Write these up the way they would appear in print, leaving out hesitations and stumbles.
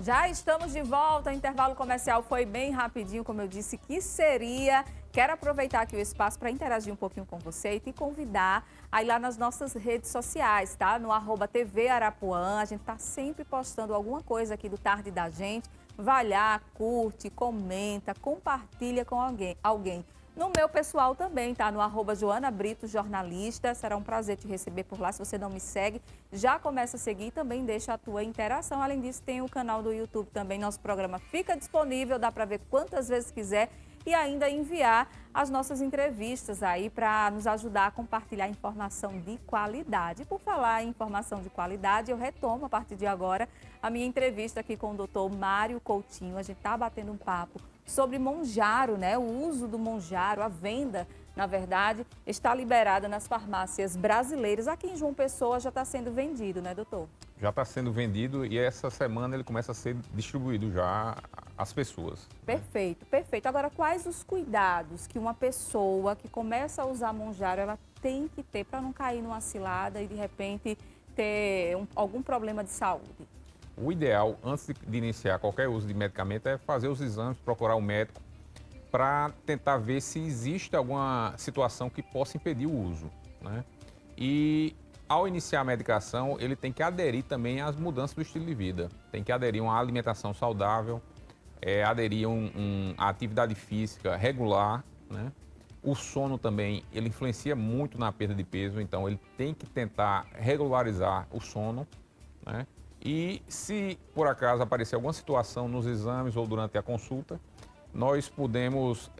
Já estamos de volta, o intervalo comercial foi bem rapidinho, como eu disse que seria. Quero aproveitar aqui o espaço para interagir um pouquinho com você e te convidar a ir lá nas nossas redes sociais, tá? No @TV Arapuã, a gente tá sempre postando alguma coisa aqui do Tarde da Gente. Vai lá, curte, comenta, compartilha com alguém. No meu pessoal também, tá? No @Joana Brito Jornalista. Será um prazer te receber por lá. Se você não me segue, já começa a seguir e também deixa a tua interação. Além disso, tem o canal do YouTube também. Nosso programa fica disponível, dá para ver quantas vezes quiser e ainda enviar as nossas entrevistas aí para nos ajudar a compartilhar informação de qualidade. Por falar em informação de qualidade, eu retomo a partir de agora a minha entrevista aqui com o doutor Mário Coutinho. A gente está batendo um papo sobre monjaro, né? O uso do monjaro, a venda, na verdade, está liberada nas farmácias brasileiras. Aqui em João Pessoa já está sendo vendido, né, doutor? Já está sendo vendido e essa semana ele começa a ser distribuído já às pessoas. Perfeito, perfeito. Agora, quais os cuidados que uma pessoa que começa a usar monjaro, ela tem que ter para não cair numa cilada e, de repente, ter algum problema de saúde? O ideal, antes de iniciar qualquer uso de medicamento, é fazer os exames, procurar o médico, para tentar ver se existe alguma situação que possa impedir o uso, né? E ao iniciar a medicação, ele tem que aderir também às mudanças do estilo de vida. Tem que aderir a uma alimentação saudável, aderir a atividade física regular, né? O sono também, ele influencia muito na perda de peso, então ele tem que tentar regularizar o sono, né? E se por acaso aparecer alguma situação nos exames ou durante a consulta, nós podemos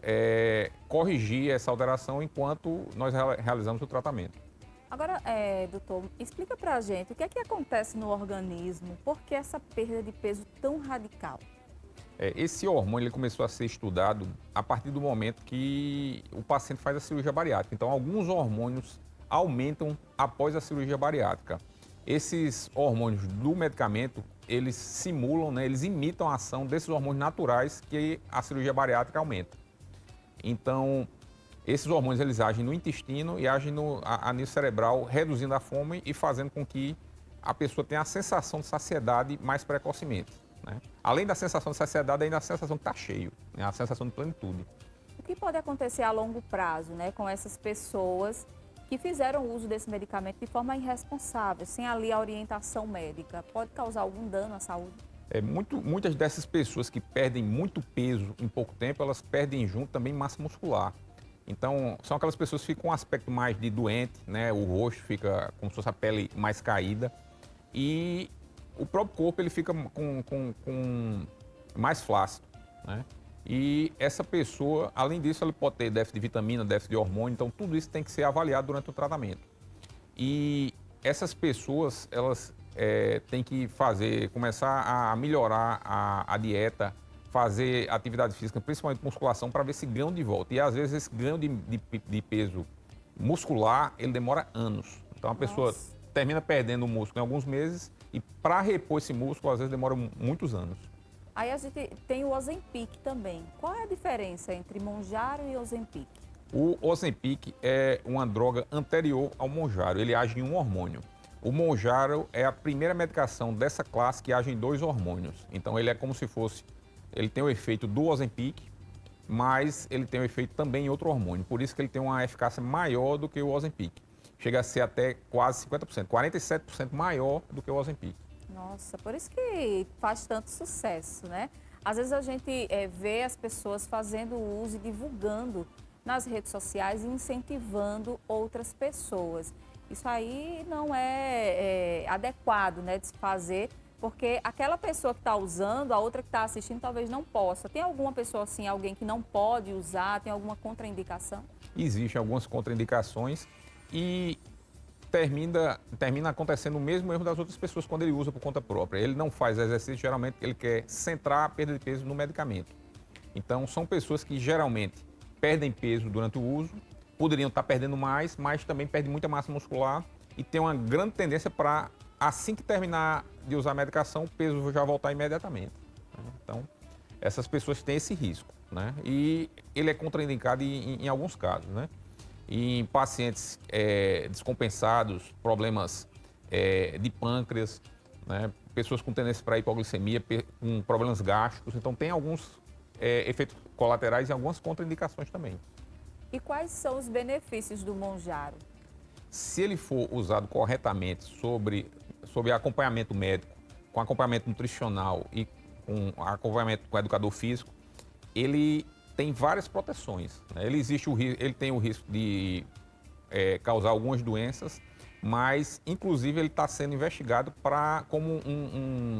corrigir essa alteração enquanto nós realizamos o tratamento. Agora, doutor, explica pra gente o que é que acontece no organismo, por que essa perda de peso tão radical? Esse hormônio ele começou a ser estudado a partir do momento que o paciente faz a cirurgia bariátrica. Então, alguns hormônios aumentam após a cirurgia bariátrica. Esses hormônios do medicamento, eles simulam, né, eles imitam a ação desses hormônios naturais que a cirurgia bariátrica aumenta. Então, esses hormônios eles agem no intestino e agem a nível cerebral, reduzindo a fome e fazendo com que a pessoa tenha a sensação de saciedade mais precocemente, né? Além da sensação de saciedade, ainda a sensação de estar cheio, né, a sensação de plenitude. O que pode acontecer a longo prazo, né, com essas pessoas que fizeram uso desse medicamento de forma irresponsável, sem ali a orientação médica? Pode causar algum dano à saúde? Muitas dessas pessoas que perdem muito peso em pouco tempo, elas perdem junto também massa muscular. Então, são aquelas pessoas que ficam com um aspecto mais de doente, né? O rosto fica como se fosse a pele mais caída e o próprio corpo ele fica com mais flácido, né? E essa pessoa, além disso, ela pode ter déficit de vitamina, déficit de hormônio, então tudo isso tem que ser avaliado durante o tratamento. E essas pessoas, elas têm que começar a melhorar a dieta, fazer atividade física, principalmente musculação, para ver esse ganho de volta. E às vezes esse ganho de peso muscular, ele demora anos. Então a pessoa termina perdendo o músculo em alguns meses e para repor esse músculo, às vezes demora muitos anos. Aí a gente tem o Ozempic também. Qual é a diferença entre monjaro e Ozempic? O Ozempic é uma droga anterior ao monjaro, ele age em um hormônio. O monjaro é a primeira medicação dessa classe que age em 2 hormônios. Então ele é como se fosse, ele tem o efeito do Ozempic, mas ele tem o efeito também em outro hormônio. Por isso que ele tem uma eficácia maior do que o Ozempic. Chega a ser até quase 50%, 47% maior do que o Ozempic. Nossa, por isso que faz tanto sucesso, né? Às vezes a gente vê as pessoas fazendo uso e divulgando nas redes sociais e incentivando outras pessoas. Isso aí não é adequado, né, de se fazer, porque aquela pessoa que está usando, a outra que está assistindo talvez não possa. Tem alguma pessoa assim, alguém que não pode usar, tem alguma contraindicação? Existem algumas contraindicações e termina acontecendo o mesmo erro das outras pessoas quando ele usa por conta própria. Ele não faz exercício, geralmente ele quer centrar a perda de peso no medicamento. Então, são pessoas que geralmente perdem peso durante o uso, poderiam estar perdendo mais, mas também perdem muita massa muscular e tem uma grande tendência para, assim que terminar de usar a medicação, o peso já voltar imediatamente, né? Então, essas pessoas têm esse risco, né? E ele é contraindicado em alguns casos, né? Em pacientes descompensados, problemas de pâncreas, né? Pessoas com tendência para hipoglicemia, com problemas gástricos. Então, tem alguns efeitos colaterais e algumas contraindicações também. E quais são os benefícios do Monjaro? Se ele for usado corretamente sobre acompanhamento médico, com acompanhamento nutricional e com acompanhamento com educador físico, ele tem várias proteções, né? Ele tem o risco de causar algumas doenças, mas, inclusive, ele está sendo investigado como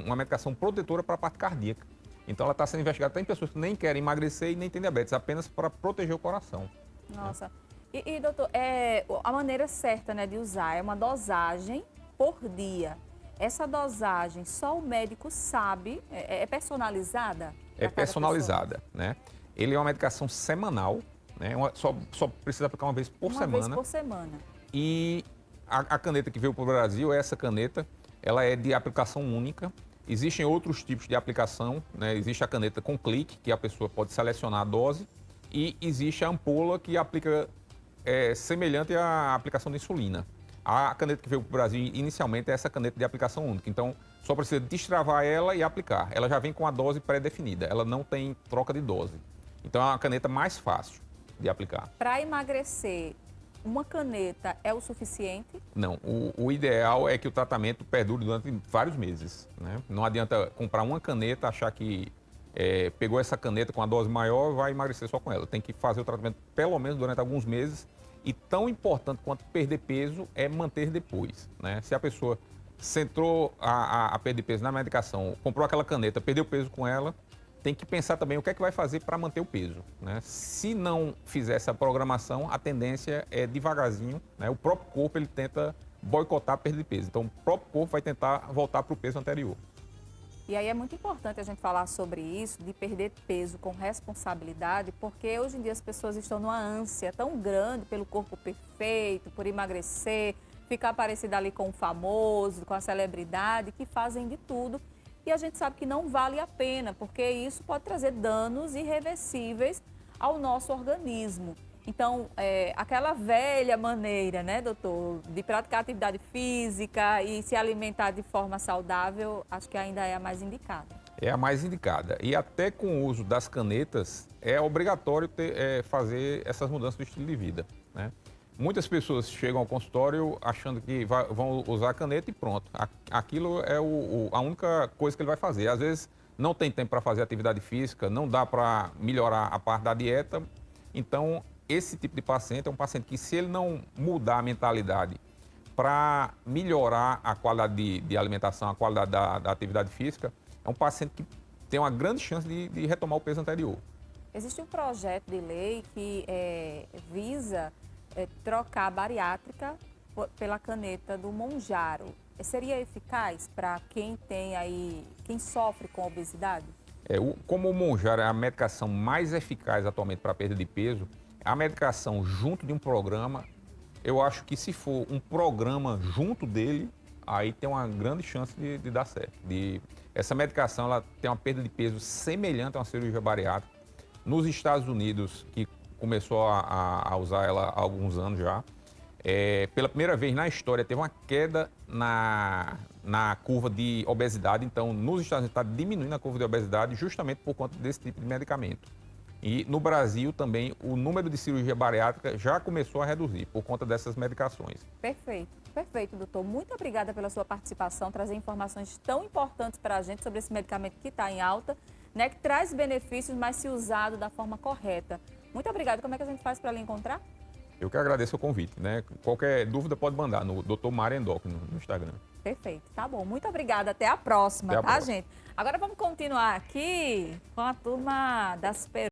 uma medicação protetora para a parte cardíaca. Então, ela está sendo investigada até em pessoas que nem querem emagrecer e nem têm diabetes, apenas para proteger o coração. Nossa. E doutor, a maneira certa, né, de usar é uma dosagem por dia. Essa dosagem, só o médico sabe, é personalizada? É personalizada, né? Ele é uma medicação semanal, né? Só precisa aplicar uma vez por semana. Uma vez por semana. E a caneta que veio para o Brasil, essa caneta, ela é de aplicação única. Existem outros tipos de aplicação, né? Existe a caneta com clique, que a pessoa pode selecionar a dose, e existe a ampola que aplica semelhante à aplicação de insulina. A caneta que veio para o Brasil inicialmente é essa caneta de aplicação única. Então, só precisa destravar ela e aplicar. Ela já vem com a dose pré-definida, ela não tem troca de dose. Então, é uma caneta mais fácil de aplicar. Para emagrecer, uma caneta é o suficiente? Não, o ideal é que o tratamento perdure durante vários meses, né? Não adianta comprar uma caneta, achar que pegou essa caneta com a dose maior e vai emagrecer só com ela. Tem que fazer o tratamento pelo menos durante alguns meses. E tão importante quanto perder peso é manter depois, né? Se a pessoa centrou a perder peso na medicação, comprou aquela caneta, perdeu peso com ela, tem que pensar também o que é que vai fazer para manter o peso, né? Se não fizer essa programação, a tendência é devagarzinho, né? O próprio corpo ele tenta boicotar a perda de peso. Então, o próprio corpo vai tentar voltar para o peso anterior. E aí é muito importante a gente falar sobre isso, de perder peso com responsabilidade, porque hoje em dia as pessoas estão numa ânsia tão grande pelo corpo perfeito, por emagrecer, ficar parecida ali com o famoso, com a celebridade, que fazem de tudo. E a gente sabe que não vale a pena, porque isso pode trazer danos irreversíveis ao nosso organismo. Então, aquela velha maneira, né, doutor, de praticar atividade física e se alimentar de forma saudável, acho que ainda é a mais indicada. É a mais indicada. E até com o uso das canetas, é obrigatório fazer essas mudanças do estilo de vida, né? Muitas pessoas chegam ao consultório achando que vão usar a caneta e pronto. Aquilo é a única coisa que ele vai fazer. Às vezes, não tem tempo para fazer atividade física, não dá para melhorar a parte da dieta. Então, esse tipo de paciente é um paciente que, se ele não mudar a mentalidade para melhorar a qualidade de alimentação, a qualidade da atividade física, é um paciente que tem uma grande chance de retomar o peso anterior. Existe um projeto de lei que visa trocar a bariátrica pela caneta do Monjaro. Seria eficaz para quem sofre com obesidade? Como o Monjaro é a medicação mais eficaz atualmente para perda de peso, a medicação junto de um programa, eu acho que se for um programa junto dele, aí tem uma grande chance de dar certo. Essa medicação ela tem uma perda de peso semelhante a uma cirurgia bariátrica. Nos Estados Unidos, que começou a usar ela há alguns anos já, pela primeira vez na história teve uma queda na curva de obesidade. Então, nos Estados Unidos está diminuindo a curva de obesidade justamente por conta desse tipo de medicamento. E no Brasil também o número de cirurgia bariátrica já começou a reduzir por conta dessas medicações. Perfeito, perfeito, doutor. Muito obrigada pela sua participação, trazer informações tão importantes para a gente sobre esse medicamento que está em alta, né, que traz benefícios, mas se usado da forma correta. Muito obrigada. Como é que a gente faz para lhe encontrar? Eu que agradeço o convite, né? Qualquer dúvida pode mandar no Dr. Mário Endócrino no Instagram. Perfeito, tá bom. Muito obrigada. Até a próxima, Até a próxima. gente? Agora vamos continuar aqui com a turma das perguntas.